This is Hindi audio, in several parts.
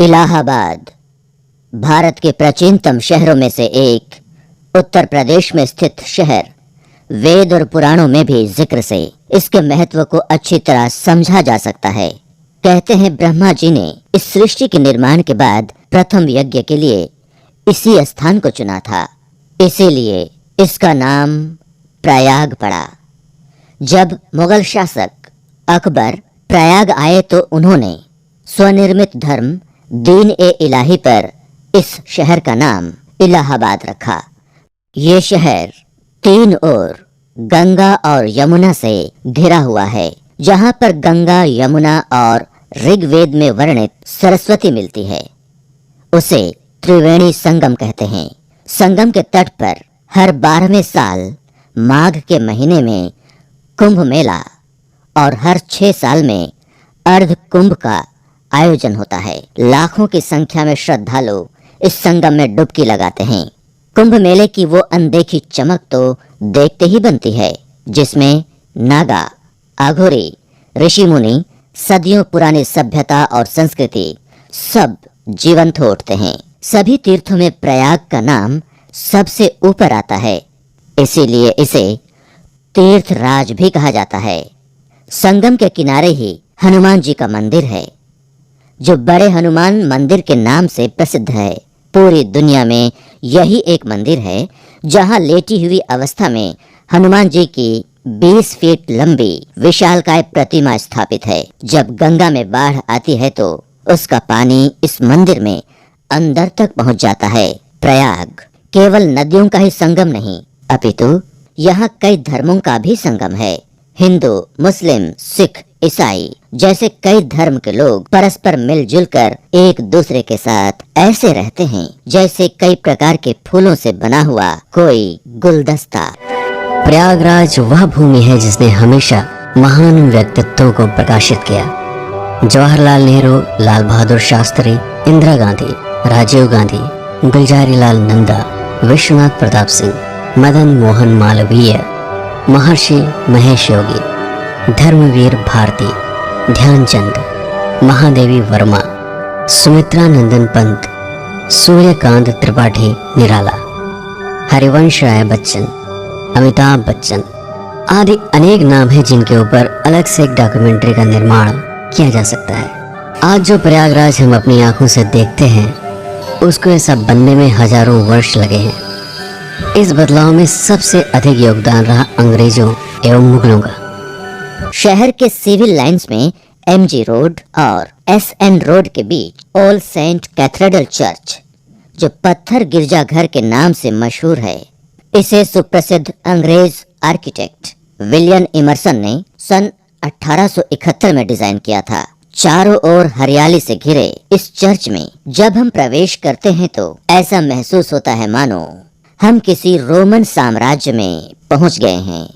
इलाहाबाद भारत के प्राचीनतम शहरों में से एक, उत्तर प्रदेश में स्थित शहर वेद और पुराणों में भी जिक्र से इसके महत्व को अच्छी तरह समझा जा सकता है। कहते हैं ब्रह्मा जी ने इस सृष्टि के निर्माण के बाद प्रथम यज्ञ के लिए इसी स्थान को चुना था, इसीलिए इसका नाम प्रयाग पड़ा। जब मुगल शासक अकबर प्रयाग आए तो उन्होंने स्वनिर्मित धर्म दीन ए इलाही पर इस शहर का नाम इलाहाबाद रखा। ये शहर तीन ओर गंगा और यमुना से घिरा हुआ है, जहाँ पर गंगा, यमुना और ऋग्वेद में वर्णित सरस्वती मिलती है। उसे त्रिवेणी संगम कहते हैं। संगम के तट पर हर 12वें साल माघ के महीने में कुंभ मेला और हर 6 साल में अर्ध कुंभ का आयोजन होता है। लाखों की संख्या में श्रद्धालु इस संगम में डुबकी लगाते हैं। कुंभ मेले की वो अनदेखी चमक तो देखते ही बनती है, जिसमें नागा, अघोरी, ऋषि मुनि, सदियों पुरानी सभ्यता और संस्कृति सब जीवंत हो उठते हैं। सभी तीर्थों में प्रयाग का नाम सबसे ऊपर आता है, इसीलिए इसे तीर्थराज भी कहा जाता है। संगम के किनारे ही हनुमान जी का मंदिर है, जो बड़े हनुमान मंदिर के नाम से प्रसिद्ध है। पूरी दुनिया में यही एक मंदिर है जहां लेटी हुई अवस्था में हनुमान जी की 20 फीट लंबी विशालकाय प्रतिमा स्थापित है। जब गंगा में बाढ़ आती है तो उसका पानी इस मंदिर में अंदर तक पहुंच जाता है। प्रयाग केवल नदियों का ही संगम नहीं, अपितु यहाँ कई धर्मों का भी संगम है। हिंदू, मुस्लिम, सिख, ईसाई जैसे कई धर्म के लोग परस्पर मिलजुल कर एक दूसरे के साथ ऐसे रहते हैं जैसे कई प्रकार के फूलों से बना हुआ कोई गुलदस्ता। प्रयागराज वह भूमि है जिसने हमेशा महान व्यक्तित्वों को प्रकाशित किया। जवाहरलाल नेहरू, लाल बहादुर शास्त्री, इंदिरा गांधी, राजीव गांधी, गुलजारी लाल नंदा, विश्वनाथ प्रताप सिंह, मदन मोहन मालवीय, महर्षि महेश योगी, धर्मवीर भारती, ध्यानचंद, महादेवी वर्मा, सुमित्रा नंदन पंत, सूर्यकांत त्रिपाठी निराला, हरिवंश राय बच्चन, अमिताभ बच्चन आदि अनेक नाम हैं जिनके ऊपर अलग से एक डॉक्यूमेंट्री का निर्माण किया जा सकता है। आज जो प्रयागराज हम अपनी आंखों से देखते हैं, उसको ऐसा बनने में हजारों वर्ष लगे हैं। इस बदलाव में सबसे अधिक योगदान रहा अंग्रेजों एवं मुगलों का। शहर के सिविल लाइंस में एमजी रोड और एसएन रोड के बीच ऑल सेंट कैथेड्रल चर्च, जो पत्थर गिरजाघर के नाम से मशहूर है, इसे सुप्रसिद्ध अंग्रेज आर्किटेक्ट विलियम इमर्सन ने सन 1871 में डिजाइन किया था। चारों ओर हरियाली से घिरे इस चर्च में जब हम प्रवेश करते हैं तो ऐसा महसूस होता है मानो हम किसी रोमन साम्राज्य में पहुंच गए हैं।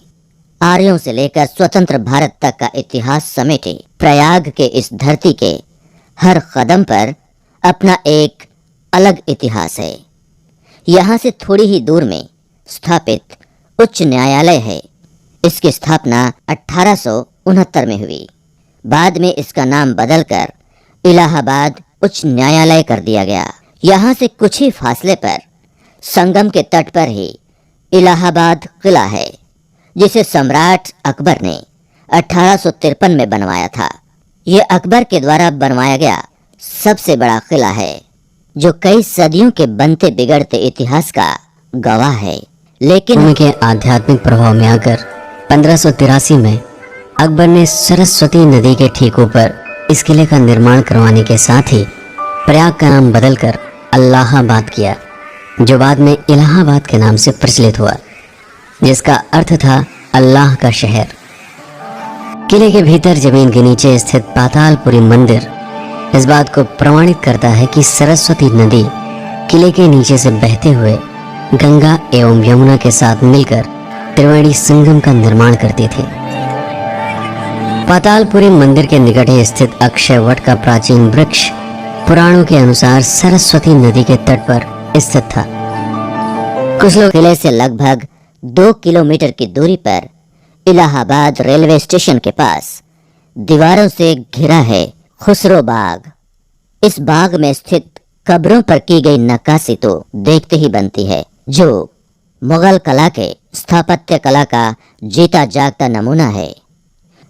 आर्यों से लेकर स्वतंत्र भारत तक का इतिहास समेटे प्रयाग के इस धरती के हर कदम पर अपना एक अलग इतिहास है। यहाँ से थोड़ी ही दूर में स्थापित उच्च न्यायालय है। इसकी स्थापना 1869 में हुई। बाद में इसका नाम बदलकर इलाहाबाद उच्च न्यायालय कर दिया गया। यहाँ से कुछ ही फासले पर संगम के तट पर ही इलाहाबाद किला है, जिसे सम्राट अकबर ने 1853 में बनवाया था। ये अकबर के द्वारा बनवाया गया सबसे बड़ा किला है, जो कई सदियों के बनते बिगड़ते इतिहास का गवाह है। लेकिन उनके आध्यात्मिक प्रभाव में आकर 1583 में अकबर ने सरस्वती नदी के ठीक ऊपर इस किले का निर्माण करवाने के साथ ही प्रयाग का नाम बदलकर अल्लाहाबाद किया, जो बाद में इलाहाबाद के नाम से प्रचलित हुआ, जिसका अर्थ था अल्लाह का शहर। किले के भीतर जमीन के नीचे स्थित पातालपुरी मंदिर इस बात को प्रमाणित करता है कि सरस्वती नदी किले के नीचे से बहते हुए गंगा एवं यमुना के साथ मिलकर त्रिवेणी संगम का निर्माण करती थी। पातालपुरी मंदिर के निकट ही स्थित अक्षय वट का प्राचीन वृक्ष पुराणों के अनुसार सरस्वती नदी के तट पर स्थित था। कुछ लोग किले से लगभग 2 किलोमीटर की दूरी पर इलाहाबाद रेलवे स्टेशन के पास दीवारों से घिरा है खुसरो बाग। इस बाग में स्थित कब्रों पर की गई नक्काशी तो देखते ही बनती है, जो मुगल कला के स्थापत्य कला का जीता जागता नमूना है।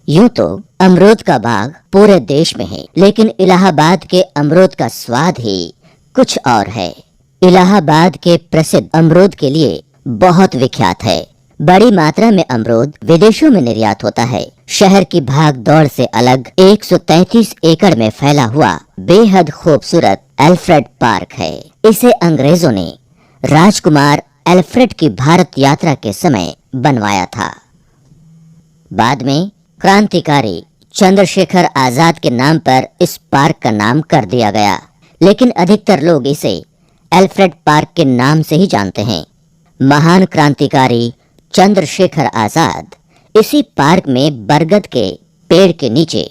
यूं तो अमरूद का बाग पूरे देश में है, लेकिन इलाहाबाद के अमरूद का स्वाद ही कुछ और है। इलाहाबाद के प्रसिद्ध अमरूद के लिए बहुत विख्यात है। बड़ी मात्रा में अमरूद विदेशों में निर्यात होता है। शहर की भाग दौड़ से अलग 133 एकड़ में फैला हुआ बेहद खूबसूरत एल्फ्रेड पार्क है। इसे अंग्रेजों ने राजकुमार एल्फ्रेड की भारत यात्रा के समय बनवाया था। बाद में क्रांतिकारी चंद्रशेखर आजाद के नाम पर इस पार्क का नाम कर दिया गया, लेकिन अधिकतर लोग इसे एल्फ्रेड पार्क के नाम से ही जानते हैं। महान क्रांतिकारी चंद्रशेखर आजाद इसी पार्क में बरगद के पेड़ के नीचे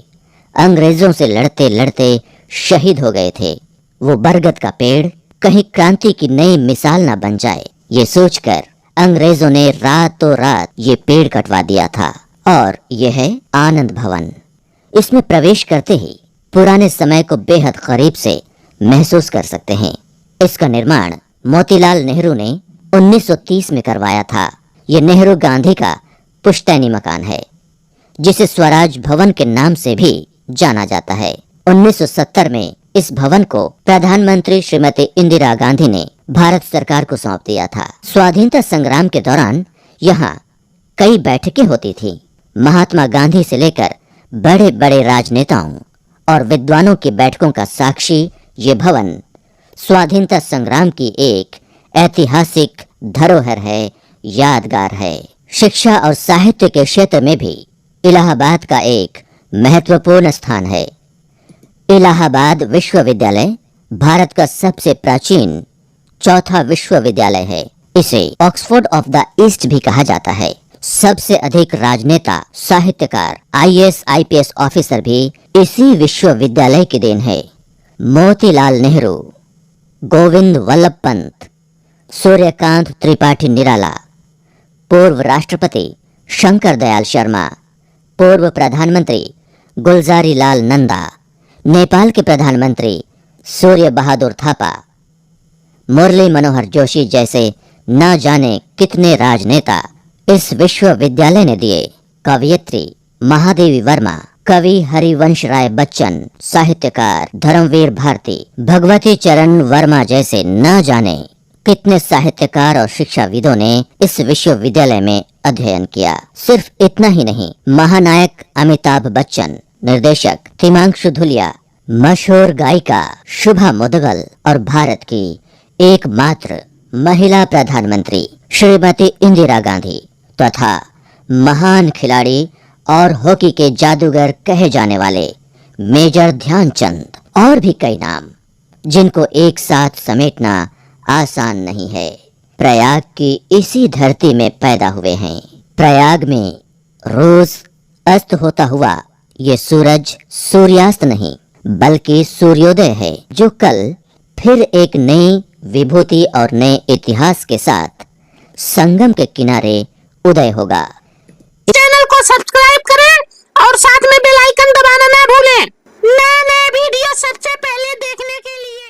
अंग्रेजों से लड़ते लड़ते शहीद हो गए थे। वो बरगद का पेड़ कहीं क्रांति की नई मिसाल न बन जाए, ये सोचकर अंग्रेजों ने रातों रात ये पेड़ कटवा दिया था। और यह है आनंद भवन। इसमें प्रवेश करते ही पुराने समय को बेहद करीब से महसूस कर सकते हैं। इसका निर्माण मोतीलाल नेहरू ने 1930 में करवाया था। यह नेहरू गांधी का पुश्तैनी मकान है, जिसे स्वराज भवन के नाम से भी जाना जाता है। 1970 में इस भवन को प्रधानमंत्री श्रीमती इंदिरा गांधी ने भारत सरकार को सौंप दिया था। स्वाधीनता संग्राम के दौरान यहाँ कई बैठकें होती थी। महात्मा गांधी से लेकर बड़े बड़े राजनेताओं और विद्वानों की बैठकों का साक्षी ये भवन स्वाधीनता संग्राम की एक ऐतिहासिक धरोहर है, यादगार है। शिक्षा और साहित्य के क्षेत्र में भी इलाहाबाद का एक महत्वपूर्ण स्थान है। इलाहाबाद विश्वविद्यालय भारत का सबसे प्राचीन चौथा विश्वविद्यालय है। इसे ऑक्सफोर्ड ऑफ द ईस्ट भी कहा जाता है। सबसे अधिक राजनेता, साहित्यकार, आईएएस, आईपीएस ऑफिसर भी इसी विश्वविद्यालय की देन है। मोतीलाल नेहरू, गोविंद वल्लभ पंत, सूर्यकांत त्रिपाठी निराला, पूर्व राष्ट्रपति शंकर दयाल शर्मा, पूर्व प्रधानमंत्री गुलजारी लाल नंदा, नेपाल के प्रधानमंत्री सूर्य बहादुर थापा, मुरली मनोहर जोशी जैसे न जाने कितने राजनेता इस विश्वविद्यालय ने दिए। कवयित्री महादेवी वर्मा, कवि हरिवंश राय बच्चन, साहित्यकार धर्मवीर भारती, भगवती चरण वर्मा जैसे न जाने कितने साहित्यकार और शिक्षाविदों ने इस विश्वविद्यालय में अध्ययन किया। सिर्फ इतना ही नहीं, महानायक अमिताभ बच्चन, निर्देशक हिमांशु धुलिया, मशहूर गायिका शुभा मुदगल और भारत की एकमात्र महिला प्रधानमंत्री श्रीमती इंदिरा गांधी तथा महान खिलाड़ी और हॉकी के जादूगर कहे जाने वाले मेजर ध्यानचंद और भी कई नाम, जिनको एक साथ समेटना आसान नहीं है, प्रयाग की इसी धरती में पैदा हुए हैं। प्रयाग में रोज अस्त होता हुआ ये सूरज सूर्यास्त नहीं बल्कि सूर्योदय है, जो कल फिर एक नई विभूति और नए इतिहास के साथ संगम के किनारे उदय होगा। चैनल को सब्सक्राइब करें और साथ में बेल आइकन दबाना ना भूलें। नए नए वीडियो सबसे पहले देखने के लिए।